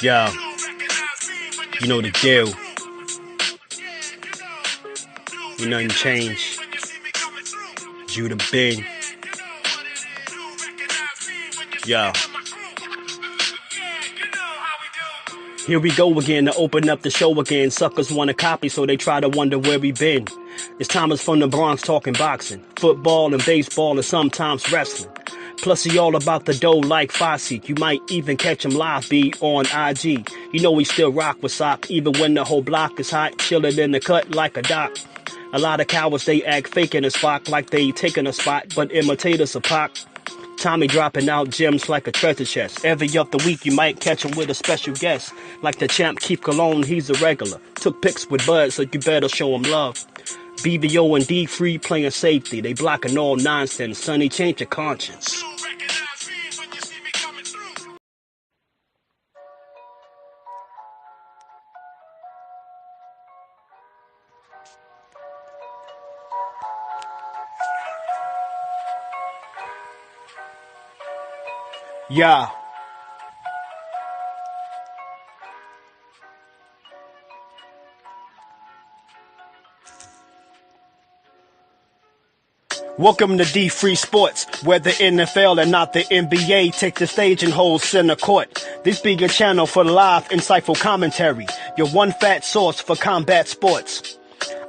Yo, you know the deal. You nothing changed. Judah Ben. Yo. Here we go again to open up the show again. Suckers want a copy, so they try to wonder where we been. It's Thomas from the Bronx talking boxing, football and baseball and sometimes wrestling. Plus he all about the dough like Fosse. You might even catch him live, be on IG. You know he still rock with sock, even when the whole block is hot, chillin' in the cut like a doc. A lot of cowards, they act fake in a spot like they taking a spot, but imitators a pop. Tommy dropping out gems like a treasure chest. Every other week you might catch him with a special guest. Like the champ Keith Cologne, he's a regular. Took pics with Bud, so you better show him love. BBO and D-Free playing safety. They blocking all nonsense. Sonny, change your conscience. Yeah. Welcome to D-Free Sports, where the NFL and not the NBA take the stage and hold center court. This be your channel for live, insightful commentary, your one fat source for combat sports.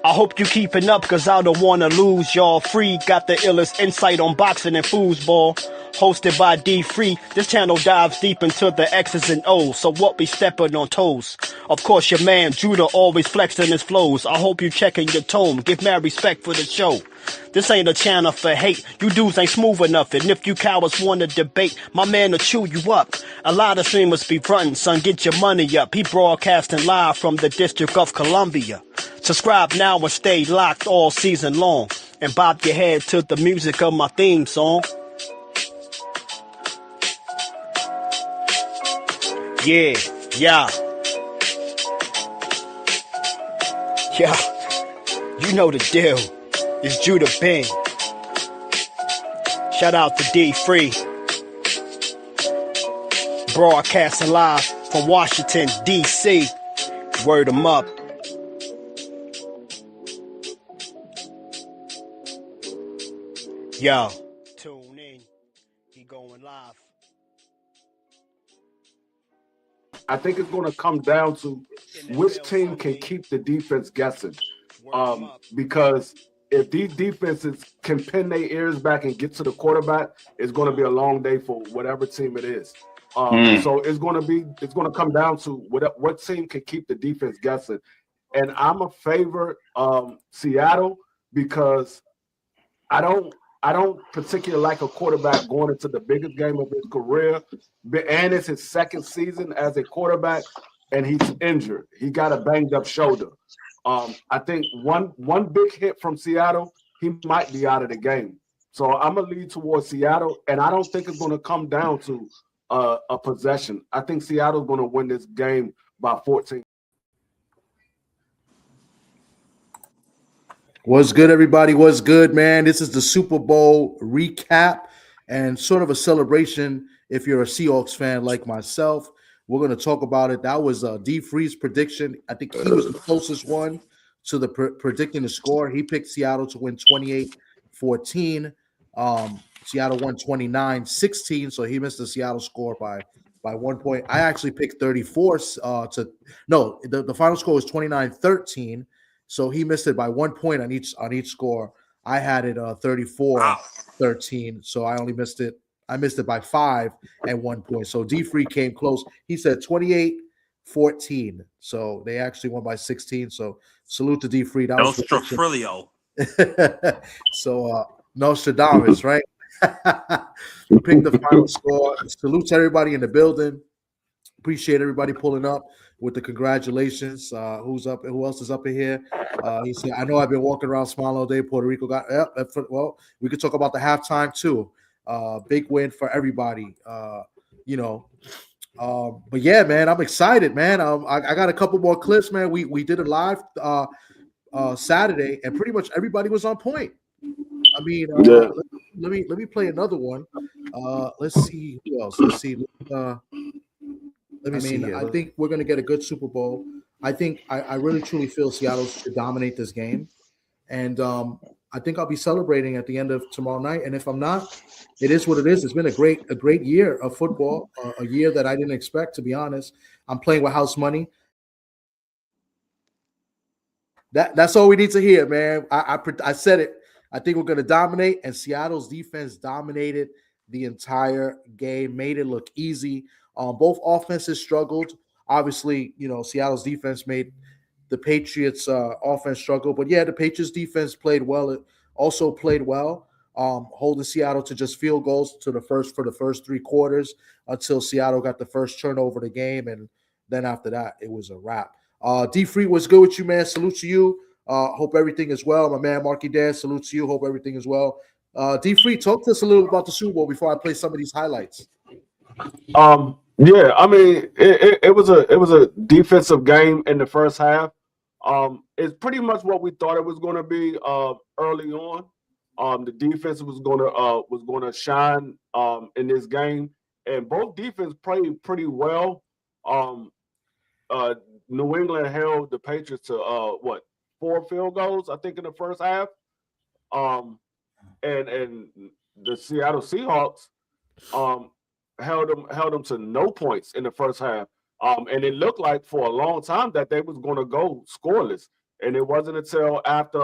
I hope you keeping up, cause I don't wanna lose y'all. Free got the illest insight on boxing and foosball. Hosted by D-Free, this channel dives deep into the X's and O's, so what be stepping on toes? Of course your man Judah always flexing his flows. I hope you checking your tone, give mad respect for the show. This ain't a channel for hate, you dudes ain't smooth enough, and if you cowards wanna debate, my man will chew you up. A lot of streamers be frontin', son, get your money up. He broadcasting live from the District of Columbia. Subscribe now and stay locked all season long, and bob your head to the music of my theme song. Yeah, yeah. Yeah, you know the deal. It's Judah Ben. Shout out to D-Free. Broadcasting live from Washington, D.C. Word 'em up. Yo, tune in. He going live. I think it's going to come down to which team can keep the defense guessing. Because if these defenses can pin their ears back and get to the quarterback, it's going to be a long day for whatever team it is. So it's going to come down to what team can keep the defense guessing. And I'm a favorite Seattle because I don't particularly like a quarterback going into the biggest game of his career, and it's his second season as a quarterback, and he's injured. He got a banged up shoulder. I think one big hit from Seattle, he might be out of the game. So I'm gonna lead towards Seattle, and I don't think it's gonna come down to a possession. I think Seattle's gonna win this game by 14. What's good, everybody? What's good, man? This is the Super Bowl recap and sort of a celebration if you're a Seahawks fan like myself. We're going to talk about it. That was D-Free's prediction. I think he was the closest one to the predicting the score. He picked Seattle to win 28-14. Seattle won 29-16, so he missed the Seattle score by 1 point. I actually picked 34 the final score was 29-13. So he missed it by 1 point on each score. I had it 34-13. So I only missed it. I missed it by 5 at 1 point. So D-Free came close. He said 28-14. So they actually won by 16. So salute to D-Free. That was Nostrafrilio. So Nostradamus, right? We picked the final score. Salute to everybody in the building. Appreciate everybody pulling up with the congratulations. Who's up? Who else is up in here? He said, I know I've been walking around smiling all day. Puerto Rico got well, we could talk about the halftime too. Big win for everybody. But yeah, man, I'm excited, man. I got a couple more clips, man. We did it live Saturday, and pretty much everybody was on point. I mean, let me play another one. Let's see who else. Let's Let me see here. I think we're going to get a good Super Bowl. I think I really truly feel Seattle should dominate this game, and I think I'll be celebrating at the end of tomorrow night. And if I'm not, it is what it is. It's been a great year of football, a year that I didn't expect, to be honest. I'm playing with house money. That's all we need to hear, man. I said it. I think we're going to dominate, and Seattle's defense dominated the entire game, made it look easy. Both offenses struggled. Obviously, Seattle's defense made the Patriots' offense struggle. But yeah, the Patriots' defense played well. It also played well, holding Seattle to just field goals for the first 3 quarters until Seattle got the first turnover of the game, and then after that, it was a wrap. D Free, what's good with you, man? Salute to you. Hope everything is well. My man Marky Dan, salute to you. Hope everything is well. D Free, talk to us a little about the Super Bowl before I play some of these highlights. Yeah, I mean, it was a defensive game in the first half. It's pretty much what we thought it was going to be early on. The defense was going to shine in this game, and both defense played pretty well. New England held the Patriots to 4 field goals, I think, in the first half. And the Seattle Seahawks held them to no points in the first half. And it looked like for a long time that they was going to go scoreless. And it wasn't until after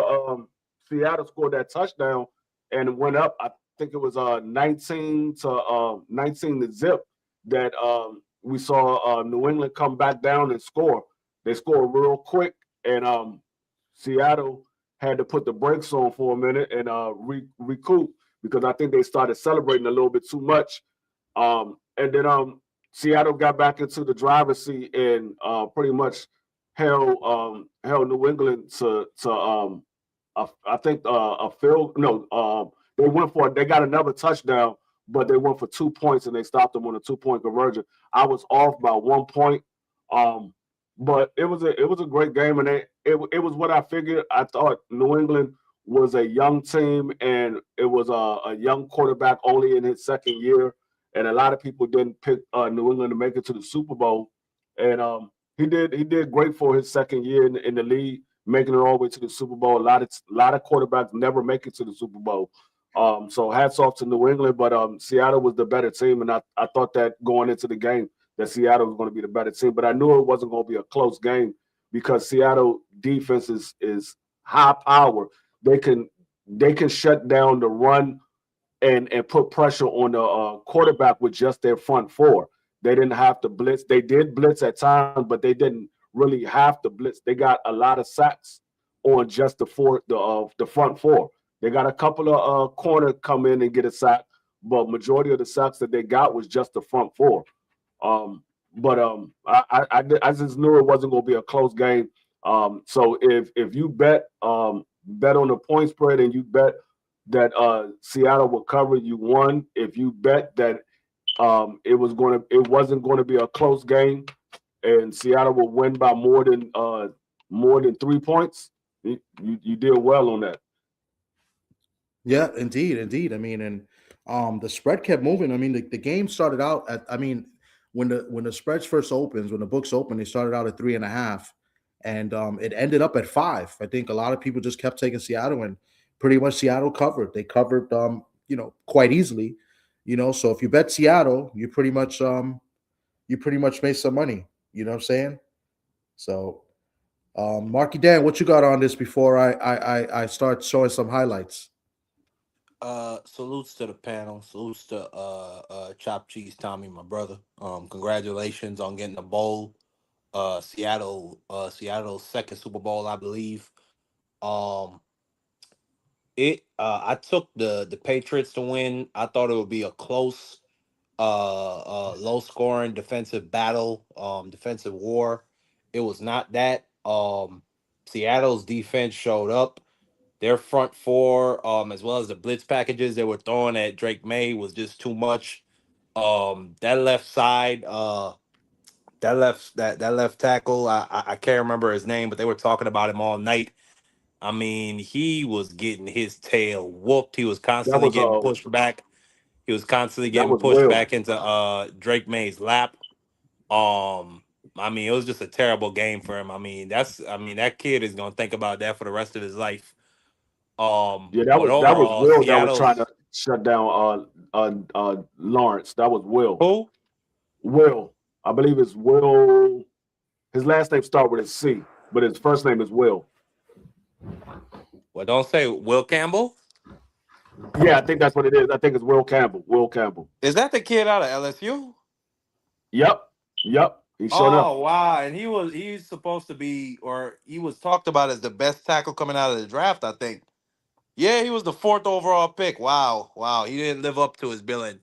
Seattle scored that touchdown and went up, I think it was 19 to zip, that we saw New England come back down and score. They scored real quick, and Seattle had to put the brakes on for a minute and recoup, because I think they started celebrating a little bit too much. And then Seattle got back into the driver's seat and pretty much held New England to I think a field. No, they got another touchdown, but they went for 2 points and they stopped them on a 2-point conversion. I was off by 1 point. But it was a great game, and it was what I figured. I thought New England was a young team, and it was a young quarterback only in his second year, and a lot of people didn't pick New England to make it to the Super Bowl, and he did great for his second year in the league, making it all the way to the Super Bowl. A lot of quarterbacks never make it to the Super Bowl. So hats off to New England, but Seattle was the better team, and I thought that going into the game, that Seattle was going to be the better team, but I knew it wasn't going to be a close game because Seattle defense is high power. They can shut down the run and put pressure on the quarterback with just their front 4. They didn't have to blitz. They did blitz at times, but they didn't really have to blitz. They got a lot of sacks on just the front 4. They got a couple of corner come in and get a sack, but majority of the sacks that they got was just the front 4. But I just knew it wasn't going to be a close game. So if you bet on the point spread and you bet that Seattle will cover, you won. If you bet that it wasn't going to be a close game and Seattle will win by more than 3 points, you did well on that. Yeah, indeed. I mean, and the spread kept moving. I mean, the game started out at, when the spreads first opens, when the books open, they started out at 3.5, and it ended up at 5. I think a lot of people just kept taking Seattle, and pretty much Seattle covered. They covered, quite easily, So if you bet Seattle, you pretty much made some money. You know what I'm saying? So, Marky Dan, what you got on this before I start showing some highlights? Salutes to the panel. Salutes to Chop Cheese Tommy, my brother. Congratulations on getting the bowl. Seattle's second Super Bowl, I believe. I took the Patriots to win. I thought it would be a close, low scoring defensive battle, defensive war. It was not that. Seattle's defense showed up. Their front 4, as well as the blitz packages they were throwing at Drake May, was just too much. That left side, that left tackle, I can't remember his name, but they were talking about him all night. I mean, he was getting his tail whooped. He was constantly getting pushed back. He was constantly getting pushed back into Drake May's lap. I mean, it was just a terrible game for him. I mean, that kid is gonna think about that for the rest of his life. Yeah, But that was overall, Will that was trying to Seattle's shut down Lawrence. That was Will. who? Will. I believe it's Will. His last name starts with a C, but his first name is Will. Well, don't say Will Campbell. Yeah, I think that's what it is. I think it's Will Campbell. Will Campbell. Is that the kid out of LSU? Yep. He showed up. Oh wow! And he's supposed to be, or he was talked about as the best tackle coming out of the draft. I think. Yeah, he was the 4th overall pick. Wow. He didn't live up to his billing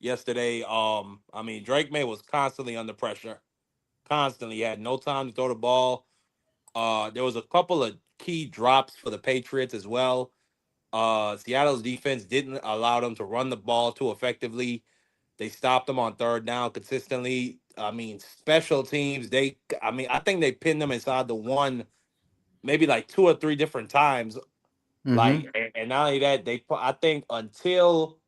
yesterday. I mean, Drake May was constantly under pressure. Constantly, he had no time to throw the ball. There was a couple of key drops for the Patriots as well. Seattle's defense didn't allow them to run the ball too effectively. They stopped them on 3rd down consistently. I mean, special teams, I think they pinned them inside the one, maybe like 2 or 3 different times. Mhm. Like, and not only that, I think until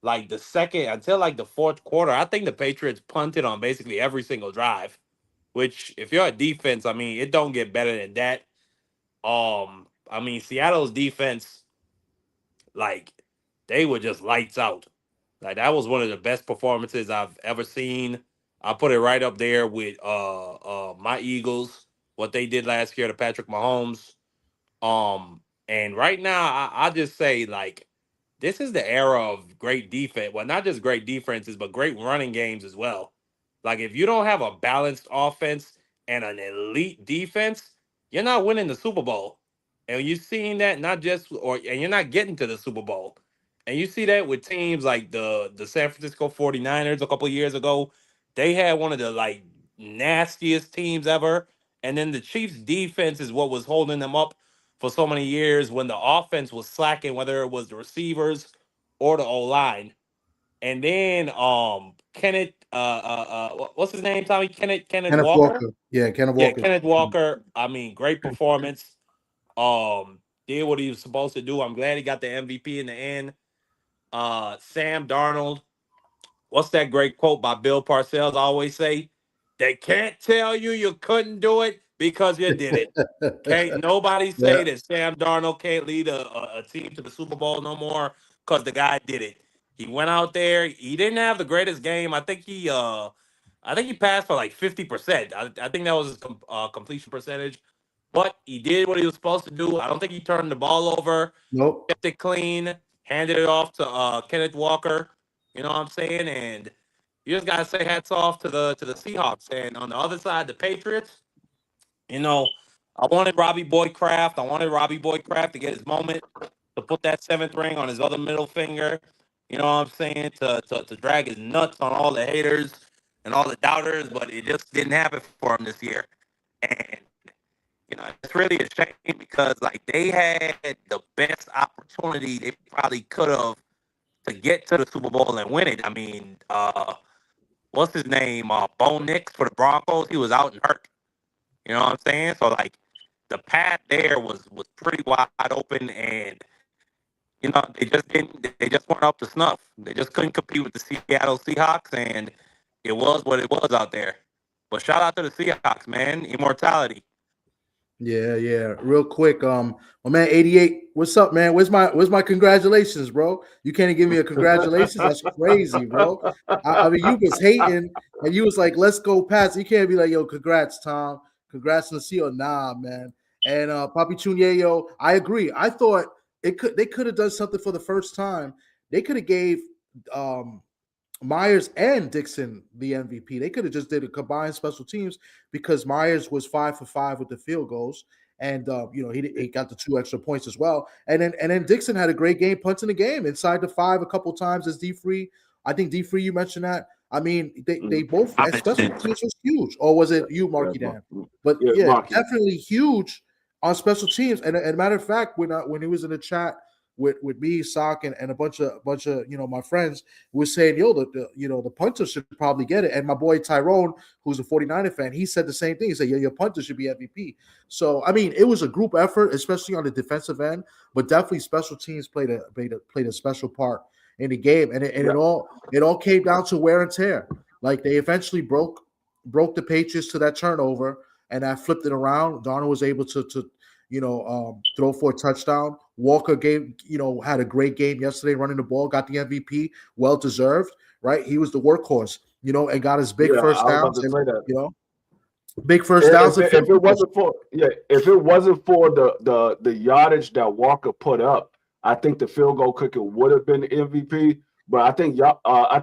like the 4th quarter, I think the Patriots punted on basically every single drive. Which, if you're a defense, I mean, it don't get better than that. I mean, Seattle's defense, like, they were just lights out. Like, that was one of the best performances I've ever seen. I put it right up there with my Eagles, what they did last year to Patrick Mahomes. And right now, I just say, like, this is the era of great defense. Well, not just great defenses, but great running games as well. Like, if you don't have a balanced offense and an elite defense, you're not winning the Super Bowl. And you're seeing that and you're not getting to the Super Bowl. And you see that with teams like the San Francisco 49ers a couple of years ago. They had one of the like nastiest teams ever. And then the Chiefs defense is what was holding them up for so many years when the offense was slacking, whether it was the receivers or the O-line. And then Kenneth what's his name, Tommy? Kenneth Kenneth Walker? Walker. Yeah, Kenneth Yeah, Walker. Kenneth Walker. I mean, great performance. Did what he was supposed to do. I'm glad he got the MVP in the end. Sam Darnold. What's that great quote by Bill Parcells? I always say, they can't tell you couldn't do it because you did it. Can't nobody say Yeah. that Sam Darnold can't lead a team to the Super Bowl no more because the guy did it. He went out there. He didn't have the greatest game. I think he passed for like 50%. I think that was his completion percentage. But he did what he was supposed to do. I don't think he turned the ball over. Nope. Kept it clean. Handed it off to Kenneth Walker. You know what I'm saying? And you just gotta say hats off to the Seahawks. And on the other side, the Patriots. You know, I wanted Robbie Boyd Kraft. I wanted Robbie Boyd Kraft to get his moment, to put that 7th ring on his other middle finger. You know what I'm saying? To drag his nuts on all the haters and all the doubters, but it just didn't happen for him this year. And it's really a shame because like they had the best opportunity they probably could have to get to the Super Bowl and win it. I mean, what's his name? Bo Nix for the Broncos. He was out and hurt. You know what I'm saying? So like the path there was pretty wide open, and they just weren't up to snuff. They just couldn't compete with the Seattle Seahawks, and it was what it was out there. But shout out to the Seahawks, man. Immortality. Yeah. Real quick, my man 88. What's up, man? Where's my congratulations, bro? You can't even give me a congratulations. That's crazy, bro. I mean, you was hating and you was like, let's go Pats. You can't be like, yo, congrats, Tom. Congrats on the seal. Nah, man. And Papi Chunye, yo, I agree. I thought they could have done something for the first time. They could have gave Myers and Dixon the MVP. They could have just did a combined special teams because Myers was 5 for 5 with the field goals, and he got the 2 extra points as well. And then Dixon had a great game punting the game inside the 5 a couple times as D Free. I think D Free, you mentioned that. I mean, they both special teams was huge, or was it you, Marky Dan? But yeah, definitely huge on special teams. And a matter of fact, when he was in the chat with me, Sock, and a bunch of my friends was saying, yo, the punter should probably get it. And my boy Tyrone, who's a 49er fan, he said the same thing. He said, your punter should be MVP. So I mean, it was a group effort, especially on the defensive end, but definitely special teams played a special part in the game. And it all came down to wear and tear. Like they eventually broke broke the Patriots to that turnover, and that flipped it around. Darnold was able to throw for a touchdown. Walker had a great game yesterday running the ball, got the MVP, well deserved, right? He was the workhorse, and got his big first downs. Say that. Big first downs. If it wasn't for the yardage that Walker put up, I think the field goal kicker would have been MVP. But I think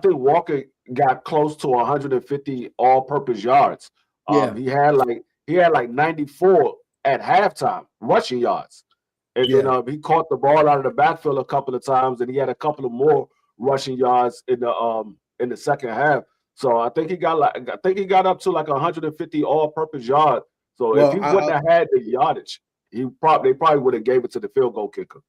Walker got close to 150 all-purpose yards. He had like 94 at halftime rushing yards, and then he caught the ball out of the backfield a couple of times, and he had a couple of more rushing yards in the second half. So I think he got up to like 150 all-purpose yards. So if he wouldn't have had the yardage, they probably would have gave it to the field goal kicker.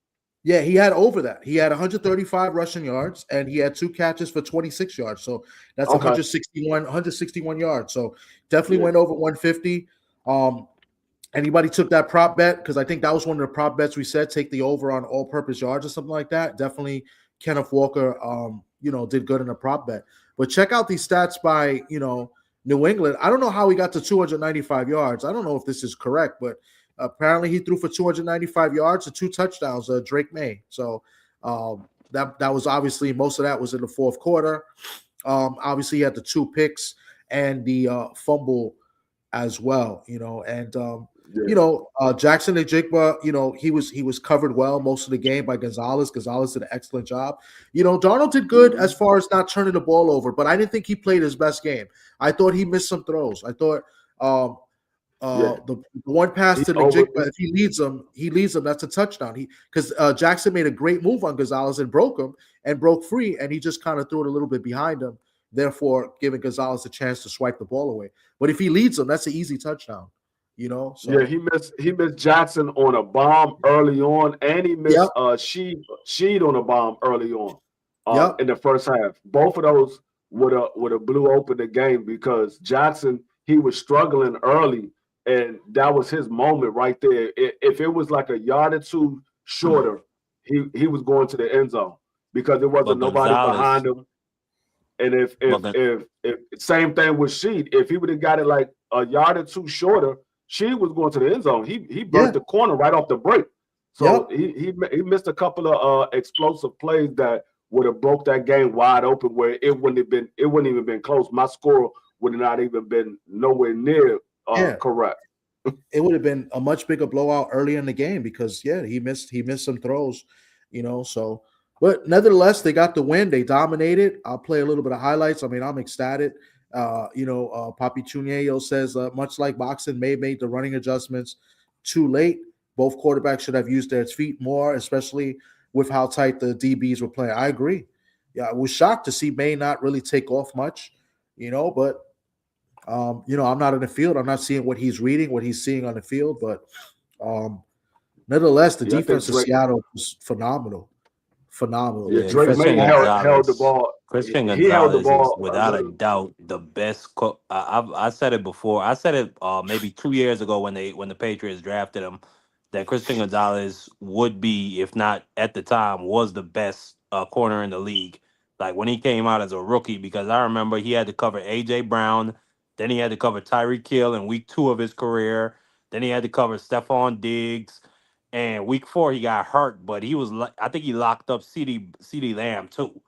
Yeah, he had over that. He had 135 rushing yards, and he had 2 catches for 26 yards. So that's 161 yards. So definitely went over 150. Anybody took that prop bet? Because I think that was one of the prop bets we said, take the over on all-purpose yards or something like that. Definitely Kenneth Walker, did good in a prop bet. But check out these stats by, New England. I don't know how he got to 295 yards. I don't know if this is correct, but apparently he threw for 295 yards and 2 touchdowns, Drake May. So that was obviously, most of that was in the fourth quarter. Obviously he had the 2 picks and the fumble as well, Jackson Njigba, he was covered well most of the game by Gonzalez. Gonzalez did an excellent job. Darnold did good as far as not turning the ball over, but I didn't think he played his best game. I thought he missed some throws. I thought the one pass to Njigba, if he leads them, that's a touchdown. Because Jackson made a great move on Gonzalez and broke free, and he just kind of threw it a little bit behind him, therefore giving Gonzalez a chance to swipe the ball away. But if he leads them, that's an easy touchdown. So. Yeah, he missed Jackson on a bomb early on, and he missed Sheed on a bomb early on in the first half. Both of those would have blew open the game because Jackson, he was struggling early, and that was his moment right there. If it was like a yard or 2 shorter, he was going to the end zone because there wasn't nobody behind him. And if same thing with Sheed, if he would have got it like a yard or 2 shorter, she was going to the end zone. He burnt the corner right off the break. So he missed a couple of explosive plays that would have broke that game wide open where it wouldn't even been close. My score would have not even been nowhere near correct. It would have been a much bigger blowout early in the game because he missed some throws, so but nevertheless they got the win. They dominated. I'll play a little bit of highlights. I mean, I'm ecstatic. Papi Chuneo says, much like boxing, May made the running adjustments too late. Both quarterbacks should have used their feet more, especially with how tight the DBs were playing. I agree. Yeah, I was shocked to see May not really take off much, but, I'm not in the field. I'm not seeing what he's reading, what he's seeing on the field. But nevertheless, the defense of Seattle was phenomenal. Yeah, Drake May held the ball. Christian Gonzalez is without a doubt the best. I said it before. I said it maybe 2 years ago when the Patriots drafted him, that Christian Gonzalez would be, if not at the time, was the best corner in the league. Like when he came out as a rookie, because I remember he had to cover A.J. Brown, then he had to cover Tyreek Hill in week 2 of his career, then he had to cover Stephon Diggs. And week 4, he got hurt, but I think he locked up CeeDee Lamb too.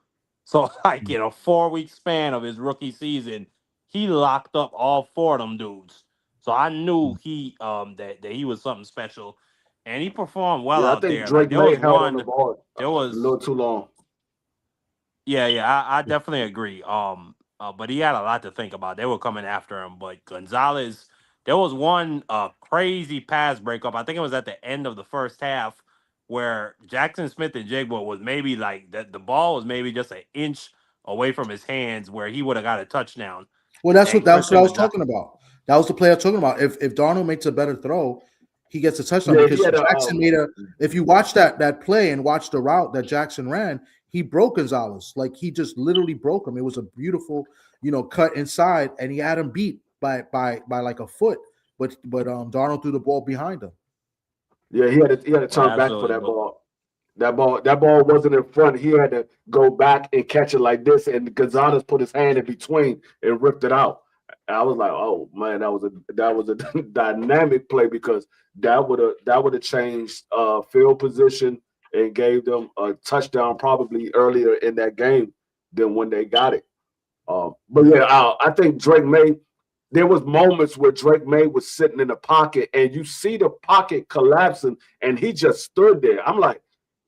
So like in a 4-week span of his rookie season, he locked up all 4 of them dudes. So I knew that he was something special, and he performed well out there. I think Drake May held on the ball a little too long. Yeah, I definitely agree. But he had a lot to think about. They were coming after him, but Gonzalez. There was one crazy pass breakup. I think it was at the end of the first half where Jackson Smith-Njigba was maybe like the ball was maybe just an inch away from his hands where he would have got a touchdown. Well, that's what I was talking about. That was the play I was talking about. If Darnold makes a better throw, he gets a touchdown because Jackson if you watch that play and watch the route that Jackson ran, he broke Gonzalez. Like he just literally broke him. It was a beautiful, cut inside, and he had him beat by like a foot, but Darnold threw the ball behind him. Yeah, he had to turn back for that ball. That ball wasn't in front. He had to go back and catch it like this, and Gonzalez put his hand in between and ripped it out. And I was like, oh man, that was a dynamic play because that would have changed field position and gave them a touchdown probably earlier in that game than when they got it. But yeah, I think Drake May. There was moments where Drake May was sitting in the pocket, and you see the pocket collapsing, and he just stood there. I'm like,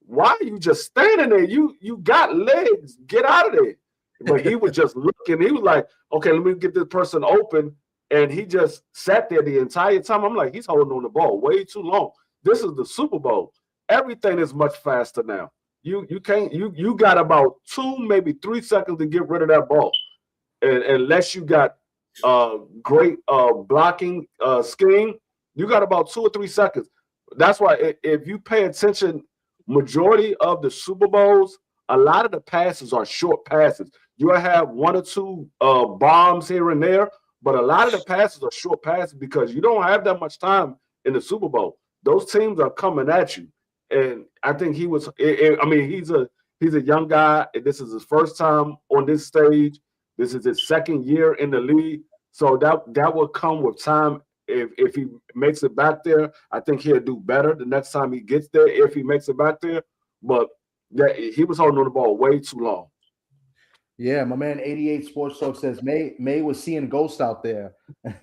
why are you just standing there? You got legs. Get out of there. But he was just looking. He was like, okay, let me get this person open. And he just sat there the entire time. I'm like, he's holding on the ball way too long. This is the Super Bowl. Everything is much faster now. You can't, you got about 2, maybe 3 seconds to get rid of that ball. And unless you got great blocking scheme, you got about 2 or 3 seconds. That's why if you pay attention, majority of the Super Bowls, a lot of the passes are short passes. You'll have 1 or 2 bombs here and there, but a lot of the passes are short passes because you don't have that much time in the Super Bowl. Those teams are coming at you. And I think he was, I mean, he's a young guy. This is his first time on this stage. This is his second year in the league. So that will come with time. If he makes it back there, I think he'll do better the next time he gets there, if he makes it back there. But he was holding on the ball way too long. Yeah, my man 88 Sports Talk says May was seeing ghosts out there.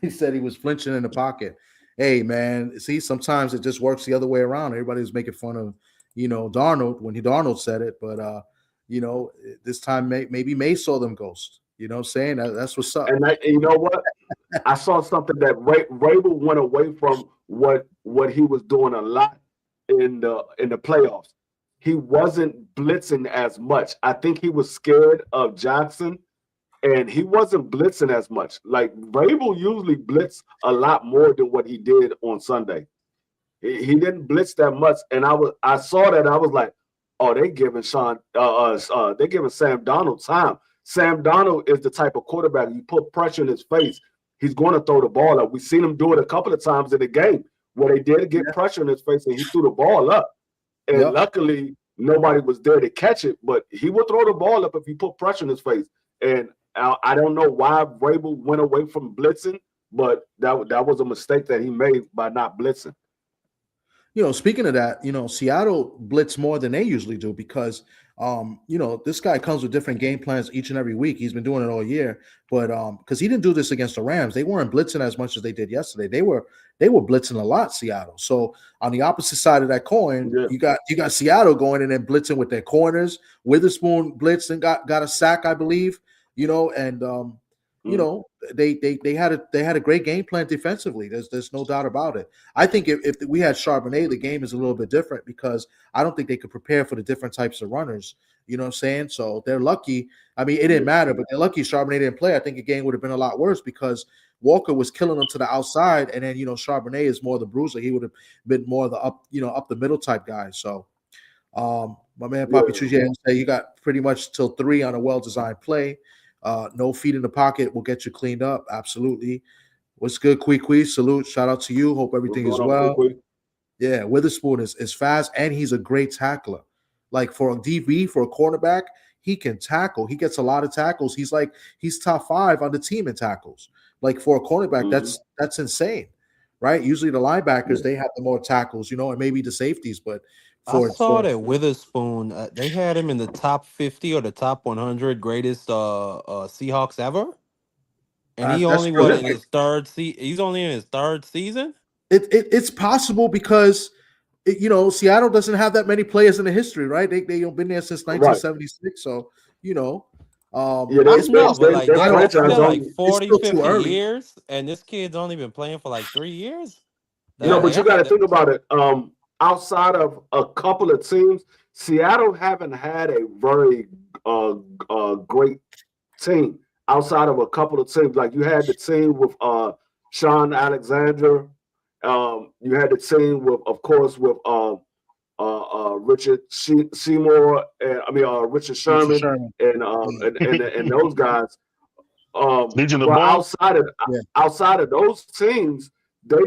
He said he was flinching in the pocket. Hey, man, see, sometimes it just works the other way around. Everybody was making fun of, Darnold when Darnold said it. But, this time maybe May saw them ghosts. You know what I'm saying? That's what's up. And you know what? I saw something that Rabel went away from what he was doing a lot in the playoffs. He wasn't blitzing as much. I think he was scared of Jackson, and he wasn't blitzing as much. Like Rabel usually blitz a lot more than what he did on Sunday. He didn't blitz that much, and I saw that. I was like, oh, they giving Sam Darnold time. Sam Darnold is the type of quarterback, you put pressure in his face, he's going to throw the ball up. We've seen him do it a couple of times in the game where they did get pressure in his face and he threw the ball up. And luckily, nobody was there to catch it, but he would throw the ball up if he put pressure in his face. And I don't know why Rabel went away from blitzing, but that was a mistake that he made by not blitzing. Speaking of that, Seattle blitz more than they usually do because, this guy comes with different game plans each and every week. He's been doing it all year, but because he didn't do this against the Rams, they weren't blitzing as much as they did yesterday. They were blitzing a lot, Seattle. So on the opposite side of that coin, you got Seattle going in and blitzing with their corners. Witherspoon blitzed and got a sack, I believe. And they had a great game plan defensively. There's no doubt about it. I think if we had Charbonnet, the game is a little bit different because I don't think they could prepare for the different types of runners. You know what I'm saying? So they're lucky. I mean, it didn't matter, but they're lucky Charbonnet didn't play. I think the game would have been a lot worse because Walker was killing them to the outside, and then Charbonnet is more the bruiser. He would have been more the up the middle type guy. So my man Papi Chuche say you got pretty much till 3 on a well-designed play. No feet in the pocket will get you cleaned up. Absolutely. What's good, Kui? Salute. Shout out to you. Hope everything is well. Yeah, Witherspoon is fast, and he's a great tackler. Like for a DB, for a cornerback, he can tackle. He gets a lot of tackles. He's top 5 on the team in tackles. Like for a cornerback, that's insane, right? Usually the linebackers, they have the more tackles, and maybe the safeties, but I saw that Witherspoon, they had him in the top 50 or the top 100 greatest Seahawks ever, and he only was in his third He's only in his third season. It's possible because Seattle doesn't have that many players in the history, right? They've been there since 1976, right. So it's been like 40, 50 years, and this kid's only been playing for like 3 years. But you got to think about it. Outside of a couple of teams, Seattle haven't had a very great team. Outside of a couple of teams, like you had the team with Sean Alexander, you had the team with, of course, with Richard Seymour, Richard Sherman, and those guys. Outside of those teams, they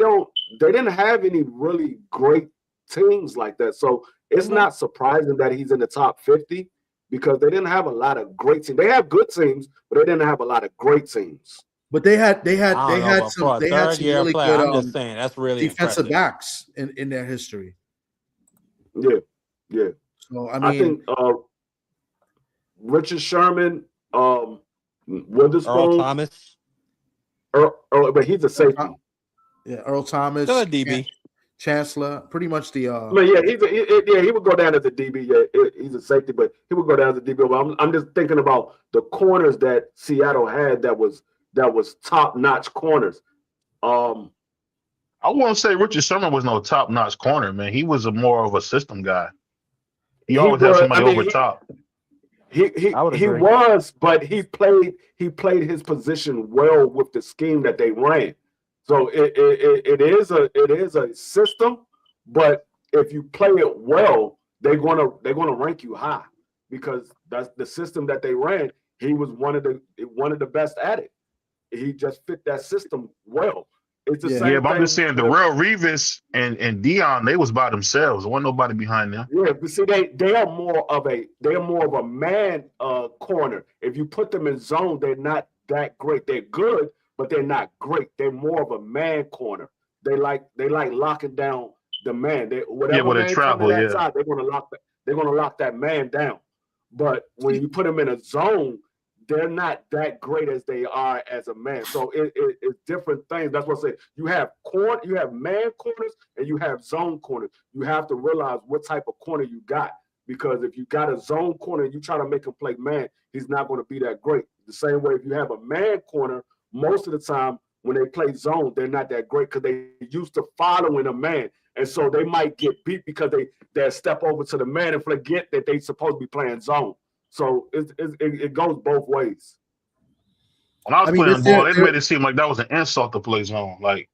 didn't have any really great teams like that. So it's not surprising that he's in the top 50 because they didn't have a lot of great teams. They have good teams, but they didn't have a lot of great teams. But they had I don't know, but for a third some year really player, good I'm just saying that's really defensive impressive. backs in their history. Yeah. So I think Richard Sherman, Witherspoon, Earl Thomas, but he's a safety. Earl Thomas, still a DB. Chancellor, pretty much the. I mean, yeah, he would go down as a DB. Yeah, he's a safety, but he would go down as a DB. But I'm just thinking about the corners that Seattle had that was top notch corners. I won't say Richard Sherman was no top notch corner, man. He was more of a system guy. He always had somebody over top. He was, but he played his position well with the scheme that they ran. So it is a system, but if you play it well, they're gonna rank you high because that's the system that they ran. He was one of the best at it. He just fit that system well. It's the same but I'm thing. just saying the real Revis and Dion, they was by themselves. There wasn't nobody behind them. Yeah, but see, they are more of a man corner. If you put them in zone, they're not that great. They're good, but they're not great. They're more of a man corner. They like locking down the man. Whatever man comes to that side, they're gonna lock that man down. But when you put them in a zone, they're not that great as they are as a man. So it's different things. That's what I say. You have man corners and you have zone corners. You have to realize what type of corner you got. Because if you got a zone corner and you try to make him play man, he's not going to be that great. The same way if you have a man corner, most of the time when they play zone, they're not that great because they used to following a man. And so they might get beat because they step over to the man and forget that they're supposed to be playing zone. So it goes both ways. When I was playing ball, it made it seem like that was an insult to play zone. Like,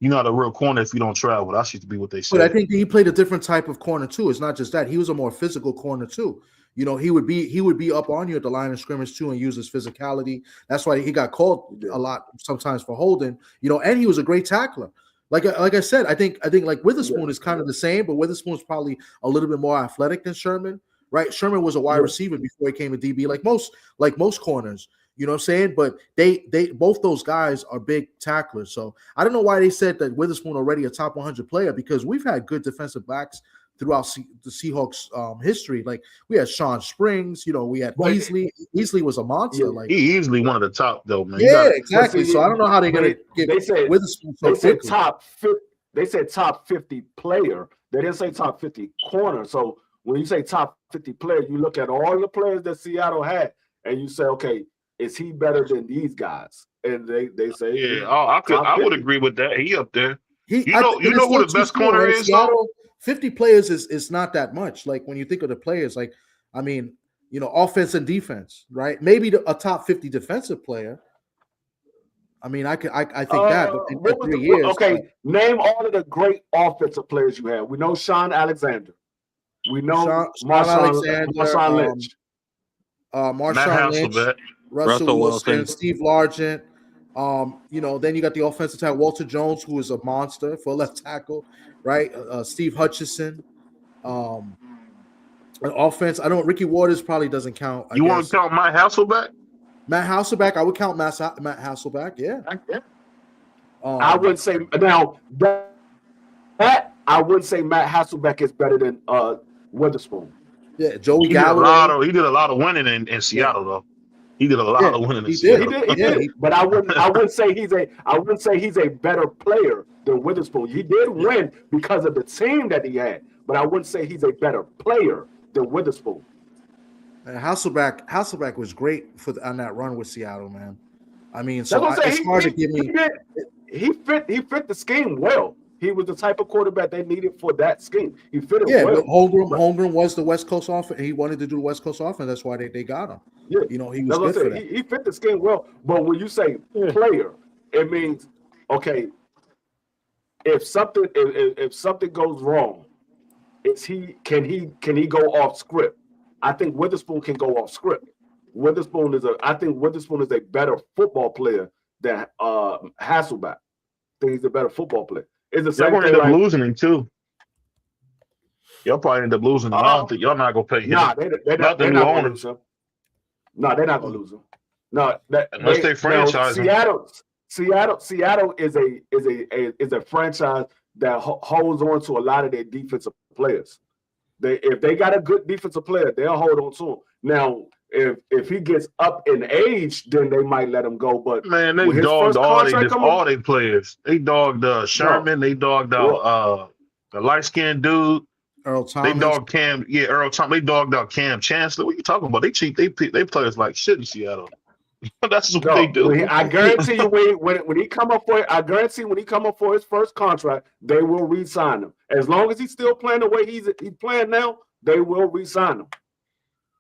you're not a real corner if you don't travel. That used to be what they said. But I think he played a different type of corner too. It's not just that. He was a more physical corner too. You know, he would be up on you at the line of scrimmage too and use his physicality. That's why he got called a lot sometimes for holding. You know, and he was a great tackler. Like I said, I think like Witherspoon is kind of the same, but Witherspoon's probably a little bit more athletic than Sherman. Right, Sherman was a wide receiver before he came to DB, like most corners. You know what I'm saying? But they both those guys are big tacklers. So I don't know why they said that Witherspoon already a top 100 player because we've had good defensive backs throughout the Seahawks history. Like we had Sean Springs. You know, we had Easley. Easley was a monster. Like he easily one of the top though, man. Yeah, exactly. So I don't know how they're gonna get Witherspoon so quickly. They said top 50 player. They didn't say top 50 corner. So when you say top 50 player, you look at all the players that Seattle had, and you say, okay, is he better than these guys? And they say, I would agree with that. He up there. You know who the best corner is? Seattle, 50 players is not that much. Like when you think of the players, like I mean, you know, offense and defense, right? Maybe a top 50 defensive player. I mean, I think that. But in 3 years, name all of the great offensive players you have. We know Sean Alexander. We know Marshawn Lynch. Marshawn Lynch, Russell Wilson, Steve Largent. You know, then you got the offensive tackle, Walter Jones, who is a monster for left tackle, right? Steve Hutchinson. An offense, I don't. Ricky Waters probably doesn't count. You want to count Matt Hasselbeck? Matt Hasselbeck, I would count Matt Hasselbeck. Yeah. I would say now that I would say Matt Hasselbeck is better than Witherspoon. Yeah, Joey Galloway. He did a lot of winning in Seattle, though. He did a lot of winning in Seattle. He did. But I wouldn't say he's a better player than Witherspoon. He did win because of the team that he had, but I wouldn't say he's a better player than Witherspoon. And Hasselbeck was great on that run with Seattle, man. I mean, so it's hard to give me. He fit the scheme well. He was the type of quarterback they needed for that scheme. He fit it well. But Holmgren was the West Coast offense. He wanted to do the West Coast offense. That's why they got him. Yeah, you know, he was good for that. He fit the scheme well. But when you say player, it means if something goes wrong, can he go off script? I think Witherspoon can go off script. I think Witherspoon is a better football player than Hasselbeck. I think he's a better football player. It's the same thing. Y'all end up losing him too. Y'all probably end up losing him. I don't think y'all not gonna pay him. Nah, they're not gonna lose him. No, Unless they franchise him. Seattle is a franchise that holds on to a lot of their defensive players. If they got a good defensive player, they'll hold on to him. Now, if he gets up in age, then they might let him go. But man, they dogged all their players. They dogged Sherman. They dogged out the light skinned dude. Earl Thomas. They dogged Cam. Yeah, Earl Thomas. They dogged out Cam Chancellor. What are you talking about? They cheat. They players like shit in Seattle. That's what they do. I guarantee you, when he come up for it, I guarantee when he come up for his first contract, they will re-sign him. As long as he's still playing the way he's playing now, they will re-sign him.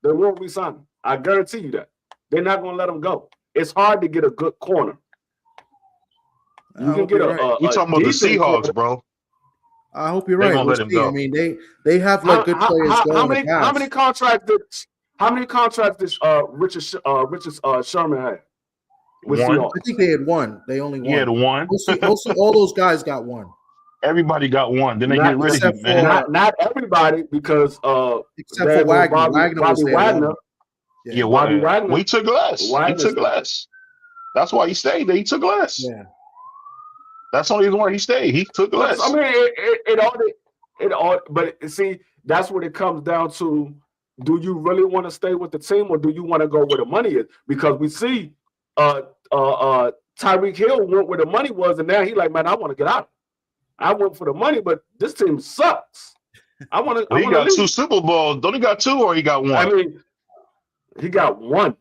They will re-sign him. I guarantee you that. They're not going to let him go. It's hard to get a good corner. You can get you talking about the Seahawks, corner. Bro. I hope you're right. Let him go. I mean, they have like good players. How many contracts did Richard Sherman have? One. I think they had one. They only won. He had one. Also, all those guys got one. Everybody got one. Then they get rid of him, man. Not everybody, because except for Wagner. Bobby Wagner. Yeah, Bobby Wagner. He took less. He took less. That's why he stayed there. He took less. Yeah. That's the only reason why he stayed. He took less. I mean, it all. But see, that's what it comes down to. Do you really want to stay with the team, or do you want to go where the money is? Because we see Tyreek Hill went where the money was, and now he's like, man, I want to get out. I went for the money, but this team sucks. I want to. Well, he got 2 Super Bowls. Don't he got 2, or he got 1? I mean, he got 1.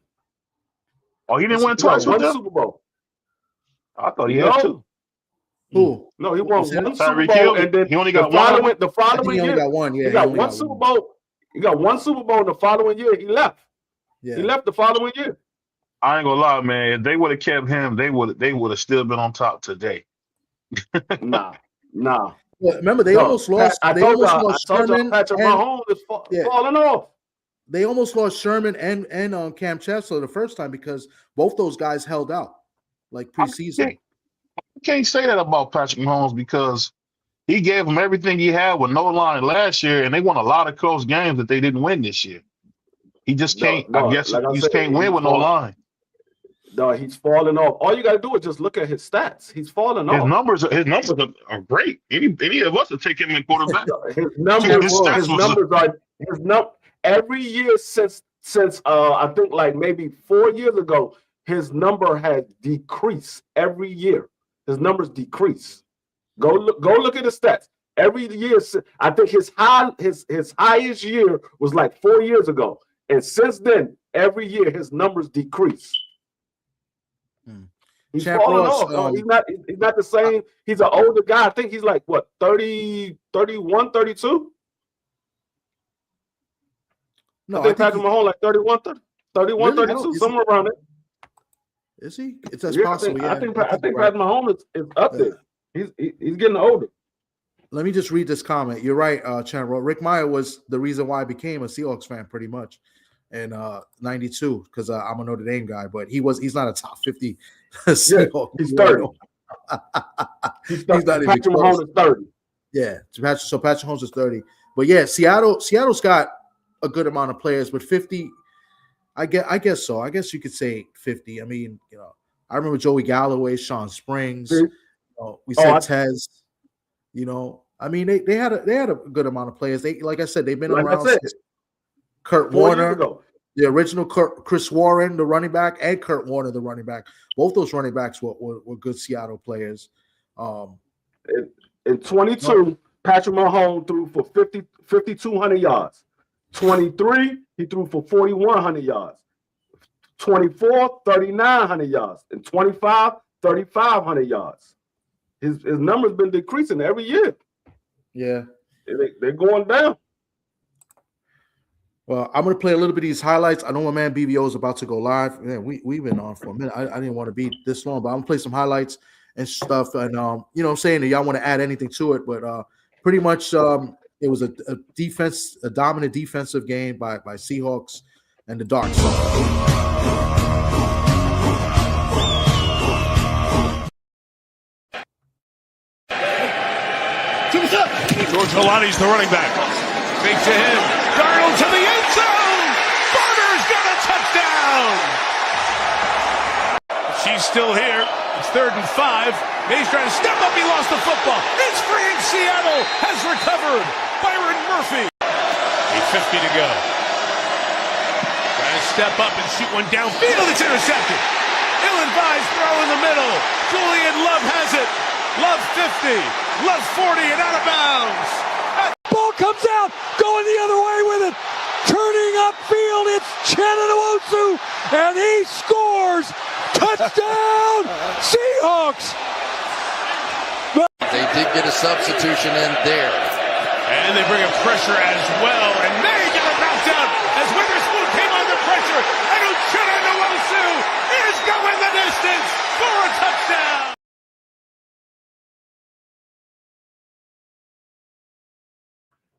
Oh, he didn't win twice with them? Super Bowl. I thought he had 2. Who? No, he won 1 Super Tyreek Bowl, Hill, and then he only got the following year, he got 1. Yeah, he got 1 Super Bowl. He got 1 Super Bowl. The following year, he left. Yeah. He left the following year. I ain't gonna lie, man. If they would have kept him, they would have still been on top today. Nah. Well, remember, they almost lost. They almost lost Sherman. Patrick Mahomes is falling off. They almost lost Sherman and Cam Chancellor the first time because both those guys held out like preseason. I can't say that about Patrick Mahomes because he gave them everything he had with no line last year, and they won a lot of close games that they didn't win this year. He just can't. I guess like he just can't win with no line. No, he's falling off. All you got to do is just look at his stats. He's falling off. His numbers are great. Any of us would take him in quarterback. His numbers are every year since I think like maybe 4 years ago, his number has decreased every year. His numbers decrease. Go look at the stats. Every year, I think his highest year was like 4 years ago, and since then, every year his numbers decrease. He's falling off. He's not the same. He's an older guy. I think he's like what 30, 31, 32. No, I think Patrick Mahomes like 31, 32, somewhere around it. Is he? It's possible. I think Patrick Mahomes is up there. He's getting older. Let me just read this comment. You're right, Chan. Rick Meyer was the reason why I became a Seahawks fan, pretty much, in '92, because I'm a Notre Dame guy. But he's not a top 50 Seahawks. He's 30. He's not even Patrick Mahomes is 30. Yeah, so Patrick Mahomes is 30. But yeah, Seattle's got a good amount of players, but 50. I guess so. I guess you could say 50. I mean, I remember Joey Galloway, Sean Springs. We said Tez. I mean, they had a good amount of players. They, like I said, they've been around since Kurt Warner, the original Chris Warren, the running back, and Kurt Warner, the running back. Both those running backs were good Seattle players. In 22, Patrick Mahomes threw for 5,200 yards. 23, he threw for 4,100 yards. 24, 3,900 yards. And 25, 3,500 yards. His numbers been decreasing every year. Yeah. They're going down. Well, I'm going to play a little bit of these highlights. I know my man BBO is about to go live. Man, we've been on for a minute. I didn't want to be this long, but I'm going to play some highlights and stuff. And, you know what I'm saying? That y'all want to add anything to it. But pretty much it was a dominant defensive game by Seahawks and the dark side. George Holani's the running back. Fake to him. Darnold to the end zone. Barner's got a touchdown. She's still here. It's 3rd and 5. Mays trying to step up. He lost the football. It's free in Seattle. Has recovered. Byron Murphy. 8:50 to go. Trying to step up and shoot one downfield. It's intercepted. Ill-advised throw in the middle. Julian Love has it. Love 50. Love 40 and out of bounds. Ball comes out. Going the other way with it. Turning upfield. It's Uchenna Nwosu. And he scores. Touchdown. Seahawks. They did get a substitution in there. And they bring a pressure as well. And May got it knocked out as Witherspoon came under pressure. And Uchenna Nwosu is going the distance for a touchdown.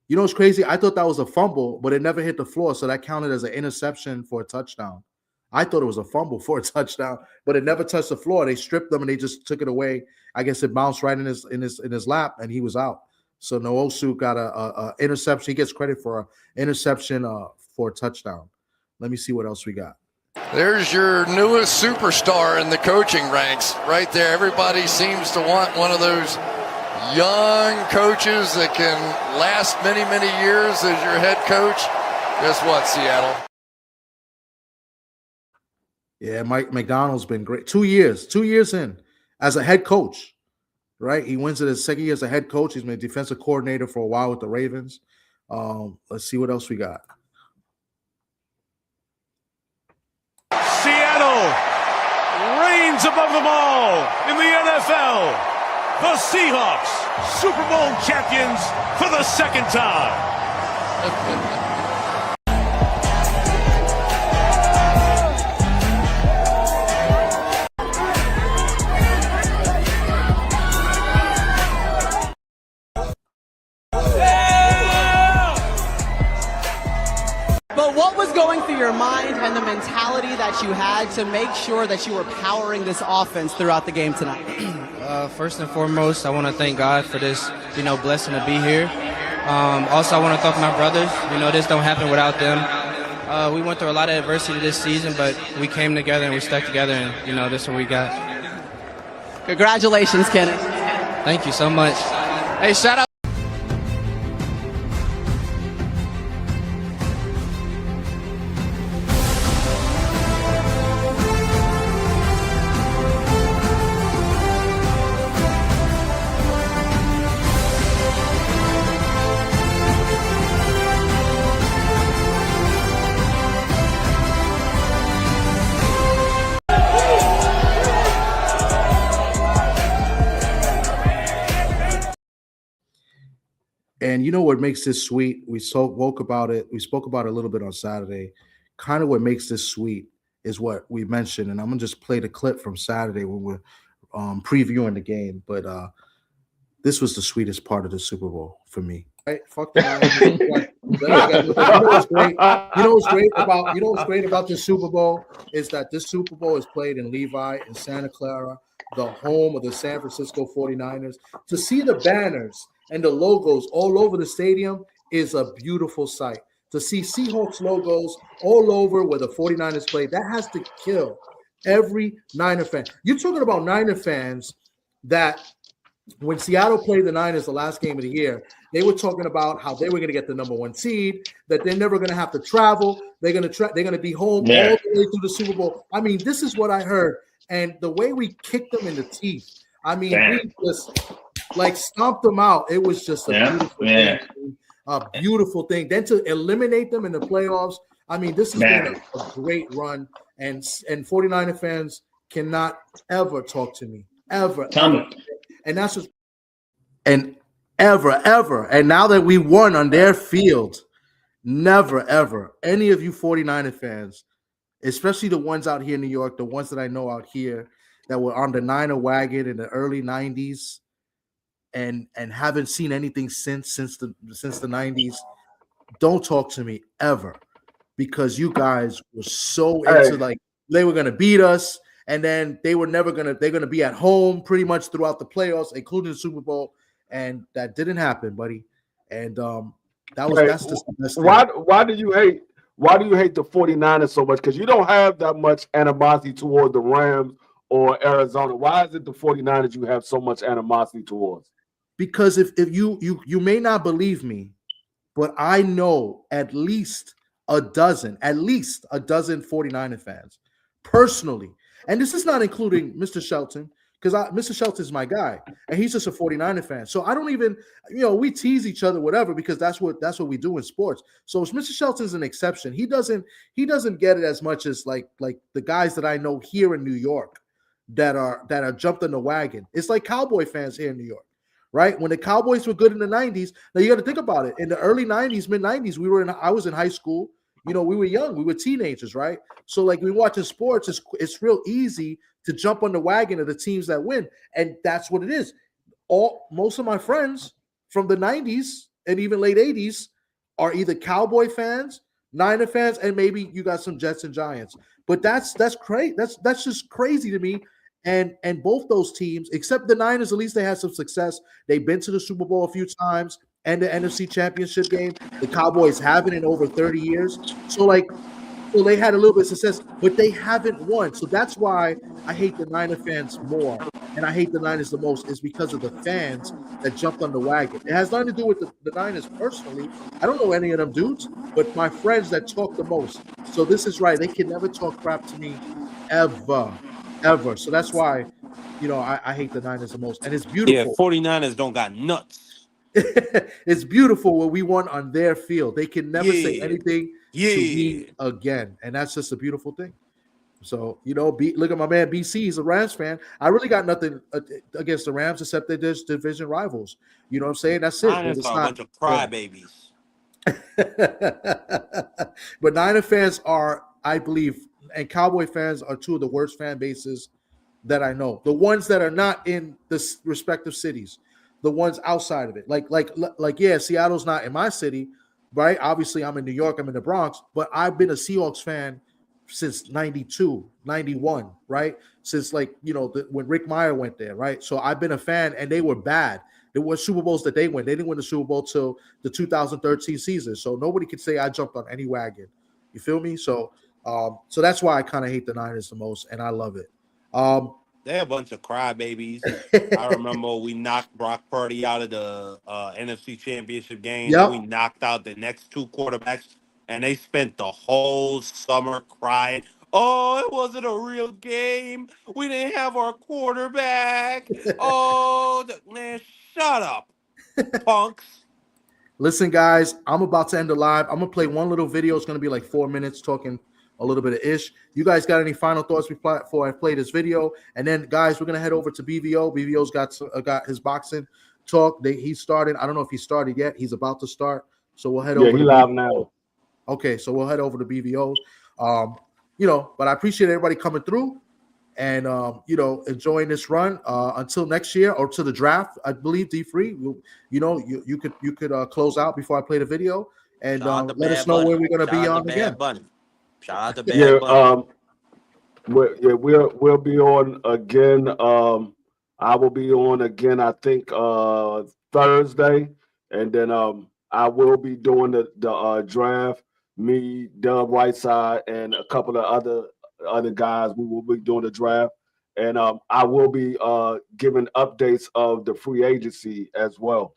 You know what's crazy? I thought that was a fumble, but it never hit the floor, so that counted as an interception for a touchdown. I thought it was a fumble for a touchdown, but it never touched the floor. They stripped them and they just took it away. I guess it bounced right in his lap, and he was out. So Nwosu got a interception. He gets credit for an interception for a touchdown. Let me see what else we got. There's your newest superstar in the coaching ranks right there. Everybody seems to want one of those young coaches that can last many, many years as your head coach. Guess what, Seattle? Yeah, Mike McDonald's been great. 2 years in as a head coach, right? He wins it his second year as a head coach. He's been a defensive coordinator for a while with the Ravens. Let's see what else we got. Seattle reigns above them all in the NFL. The Seahawks, Super Bowl champions for the second time. But what was going through your mind and the mentality that you had to make sure that you were powering this offense throughout the game tonight? First and foremost, I want to thank God for this, blessing to be here. Also, I want to thank my brothers. This don't happen without them. We went through a lot of adversity this season, but we came together and we stuck together, and this is what we got. Congratulations, Kenneth. Thank you so much. Hey, shout out. And you know what makes this sweet? We spoke about it. We spoke about it a little bit on Saturday. Kind of what makes this sweet is what we mentioned. And I'm going to just play the clip from Saturday when we're previewing the game. But this was the sweetest part of the Super Bowl for me. Right? Fuck that. You know what's great about this Super Bowl is that this Super Bowl is played in Levi in Santa Clara, the home of the San Francisco 49ers. To see the banners and the logos all over the stadium is a beautiful sight. To see Seahawks logos all over where the 49ers play, that has to kill every Niner fan. You're talking about Niner fans that when Seattle played the Niners the last game of the year, they were talking about how they were going to get the number 1 seed, that they're never going to have to travel. They're going to be home all the way through the Super Bowl. I mean, this is what I heard. And the way we kicked them in the teeth, I mean, we just stomped them out. It was just a beautiful thing. Then to eliminate them in the playoffs, I mean, this has been a great run. And 49er fans cannot ever talk to me. Ever. And that's just ever. And now that we won on their field, never, ever, any of you 49er fans, especially the ones out here in New York, the ones that I know out here that were on the Niner wagon in the early 90s and haven't seen anything since the 90s, don't talk to me ever, because you guys were so into they were going to beat us, and then they're going to be at home pretty much throughout the playoffs, including the Super Bowl, and that didn't happen, buddy. And that's just the best thing. Why do you hate the 49ers so much? Because you don't have that much animosity toward the Rams or Arizona? Why is it the 49ers you have so much animosity towards? Because if you may not believe me, but I know at least a dozen 49er fans personally. And this is not including Mr. Shelton, because Mr. Shelton is my guy, and he's just a 49er fan. So I don't even, we tease each other, whatever, because that's what we do in sports. So Mr. Shelton's an exception. He doesn't get it as much as like the guys that I know here in New York that are jumped on the wagon. It's like Cowboy fans here in New York. Right? When the Cowboys were good in the 90s, now you got to think about it. In the early 90s, mid 90s, I was in high school. We were young, we were teenagers, right? So like we watching sports, it's real easy to jump on the wagon of the teams that win, and that's what it is. Most of my friends from the 90s and even late 80s are either Cowboy fans, Niner fans, and maybe you got some Jets and Giants. But that's crazy. That's just crazy to me. And both those teams, except the Niners, at least they had some success. They've been to the Super Bowl a few times and the NFC Championship game. The Cowboys haven't in over 30 years. So they had a little bit of success, but they haven't won. So that's why I hate the Niner fans more, and I hate the Niners the most, is because of the fans that jumped on the wagon. It has nothing to do with the Niners personally. I don't know any of them dudes, but my friends that talk the most. So this is right. They can never talk crap to me ever. So that's why, I hate the Niners the most. And it's beautiful. Yeah, 49ers don't got nuts. It's beautiful when we won on their field. They can never say anything to me again. And that's just a beautiful thing. So, look at my man BC. He's a Rams fan. I really got nothing against the Rams except they're just division rivals. You know what I'm saying? That's it. Niners are a bunch of crybabies. But Niner fans are, I believe, and Cowboy fans are two of the worst fan bases that I know. The ones that are not in the respective cities, the ones outside of it. Yeah, Seattle's not in my city, right? Obviously, I'm in New York, I'm in the Bronx, but I've been a Seahawks fan since 92, 91, right? Since when Rick Meyer went there, right? So I've been a fan, and they were bad. There were Super Bowls that they win. They didn't win the Super Bowl till the 2013 season. So nobody could say I jumped on any wagon. You feel me? So that's why I kind of hate the Niners the most, and I love it. They're a bunch of crybabies. I remember we knocked Brock Purdy out of the NFC Championship game. Yep. We knocked out the next two quarterbacks, and they spent the whole summer crying. Oh, it wasn't a real game. We didn't have our quarterback. Man, shut up, punks. Listen, guys, I'm about to end the live. I'm going to play one little video. It's going to be like 4 minutes talking a little bit of ish. You guys got any final thoughts before I play this video? And then, guys, we're going to head over to BVO. BVO's got his boxing talk. He's starting. I don't know if he started yet. He's about to start. So we'll head over to live now. Okay, so we'll head over to BVO. But I appreciate everybody coming through and, enjoying this run until next year or to the draft. I believe D-Free, you could close out before I play the video and let us know where we're going to be on again. Shout out to Bad Bunny. We'll be on again. I will be on again, I think, Thursday. And then I will be doing the draft. Me, Dub Whiteside, and a couple of other guys, we will be doing the draft. And I will be giving updates of the free agency as well.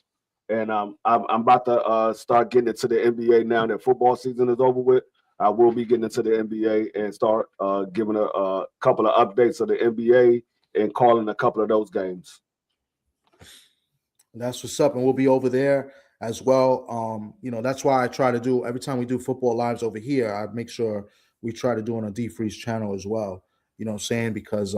And I'm about to start getting into the NBA now that football season is over with. I will be getting into the NBA and start giving a couple of updates of the NBA and calling a couple of those games. That's what's up. And we'll be over there as well. That's why I try to do, every time we do football lives over here, I make sure we try to do it on a D-Freeze channel as well. You know what I'm saying? Because,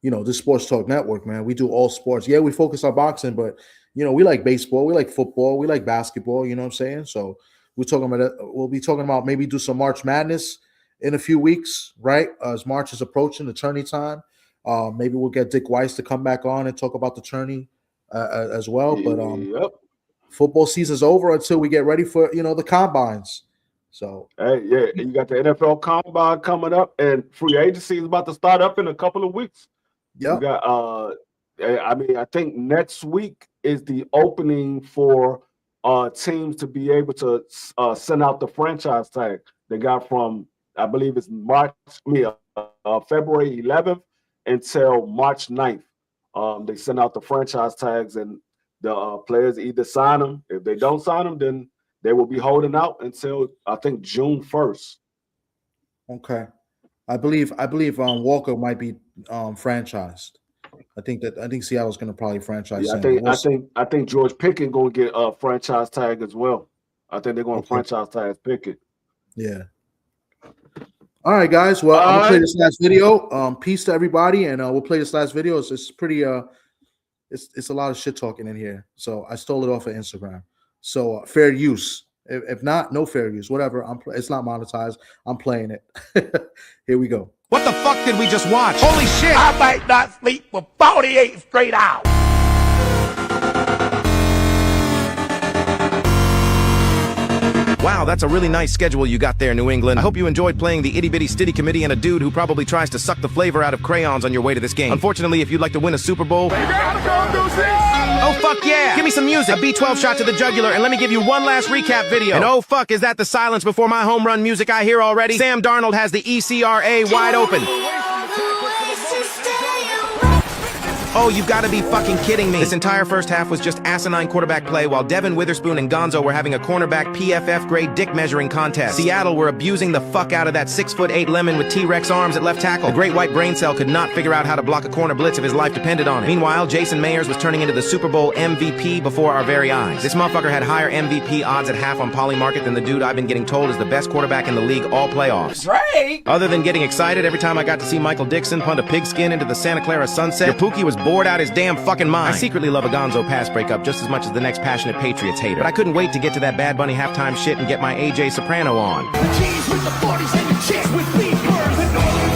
this Sports Talk Network, man, we do all sports. Yeah, we focus on boxing, but, we like baseball, we like football, we like basketball, you know what I'm saying? So we'll be talking about maybe do some March Madness in a few weeks, right? As March is approaching, the tourney time. Maybe we'll get Dick Weiss to come back on and talk about the tourney as well. But football season's over until we get ready for, the combines. So you got the NFL combine coming up, and free agency is about to start up in a couple of weeks. Yeah. We got I think next week is the opening for teams to be able to send out the franchise tag. They got from, I believe it's February 11th until March 9th. They send out the franchise tags, and the players either sign them. If they don't sign them, then they will be holding out until I think June 1st. Okay, I believe Walker might be franchised. I think Seattle's going to probably franchise. Yeah, I think George Pickens going to get a franchise tag as well. I think they're going to franchise tag Pickett. Yeah. All right, guys. Well, I'm gonna play this last video. Peace to everybody, and we'll play this last video. It's pretty. It's a lot of shit talking in here. So I stole it off of Instagram. So fair use. If not, no fair use. Whatever. It's not monetized. I'm playing it. Here we go. What the fuck did we just watch? Holy shit! I might not sleep for 48 straight hours. Wow, that's a really nice schedule you got there, New England. I hope you enjoyed playing the itty-bitty stitty committee and a dude who probably tries to suck the flavor out of crayons on your way to this game. Unfortunately, if you'd like to win a Super Bowl... Oh, fuck yeah! Give me some music, a B12 shot to the jugular, and let me give you one last recap video. And oh, fuck, is that the silence before my home run music I hear already? Sam Darnold has the ECRA wide open. Oh, you've got to be fucking kidding me. This entire first half was just asinine quarterback play while Devin Witherspoon and Gonzo were having a cornerback PFF grade dick measuring contest. Seattle were abusing the fuck out of that 6'8" lemon with T-Rex arms at left tackle. The great white brain cell could not figure out how to block a corner blitz if his life depended on it. Meanwhile, Jason Mayers was turning into the Super Bowl MVP before our very eyes. This motherfucker had higher MVP odds at half on Polymarket than the dude I've been getting told is the best quarterback in the league all playoffs. Right. Other than getting excited every time I got to see Michael Dixon punt a pigskin into the Santa Clara sunset, your Pookie was bored out his damn fucking mind. I secretly love a Gonzo pass breakup just as much as the next passionate Patriots hater. But I couldn't wait to get to that Bad Bunny halftime shit and get my AJ Soprano on.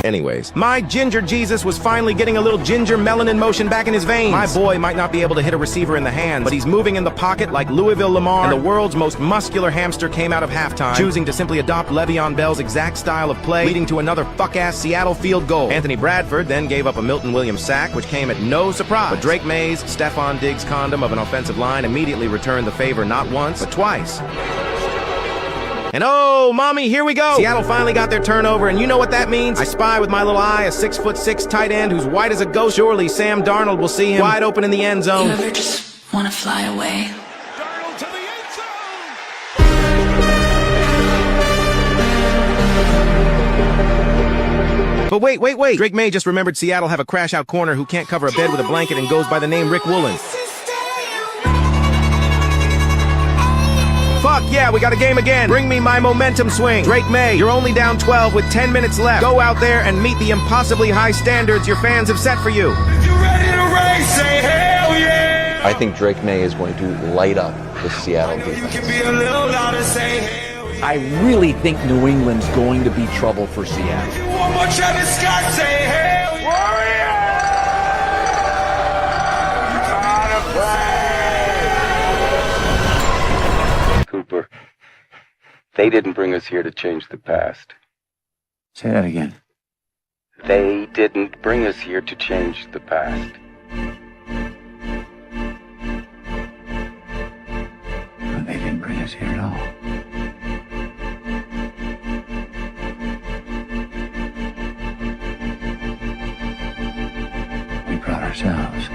Anyways, my Ginger Jesus was finally getting a little ginger melanin motion back in his veins. My boy might not be able to hit a receiver in the hand, but he's moving in the pocket like Louisville Lamar, and the world's most muscular hamster came out of halftime, choosing to simply adopt Le'Veon Bell's exact style of play, leading to another fuck-ass Seattle field goal. Anthony Bradford then gave up a Milton Williams sack, which came at no surprise. But Drake Mays, Stephon Diggs' condom of an offensive line immediately returned the favor not once, but twice. And oh, mommy, here we go. Seattle finally got their turnover, and you know what that means? I spy with my little eye a 6'6" tight end who's white as a ghost. Surely Sam Darnold will see him wide open in the end zone. You ever just want to fly away? Darnold to the end zone. But wait. Drake May just remembered Seattle have a crash-out corner who can't cover a bed with a blanket and goes by the name Rick Woolen. Fuck yeah, we got a game again. Bring me my momentum swing. Drake May, you're only down 12 with 10 minutes left. Go out there and meet the impossibly high standards your fans have set for you. If you're ready to race, say hell yeah. I think Drake May is going to light up the Seattle defense. You can be a little louder, say hell yeah. I really think New England's going to be trouble for Seattle. You want more Travis Scott, say hell yeah. Warrior! Cooper, they didn't bring us here to change the past. Say that again. They didn't bring us here to change the past. Well, they didn't bring us here at all. We brought ourselves.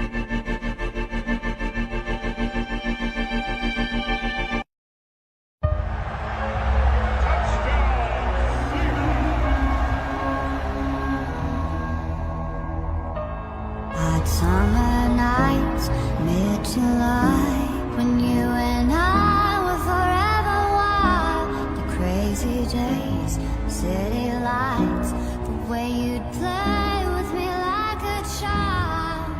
Summer nights, mid-July, when you and I were forever wild. The crazy days, city lights, the way you'd play with me like a child.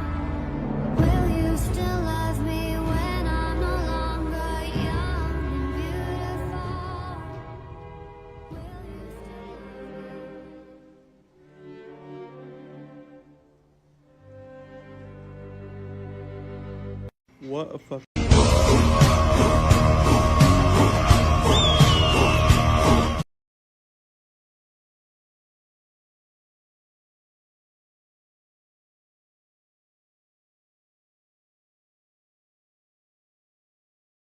Will you still love me when I'm no longer young and beautiful? Will you still love me? What a fucking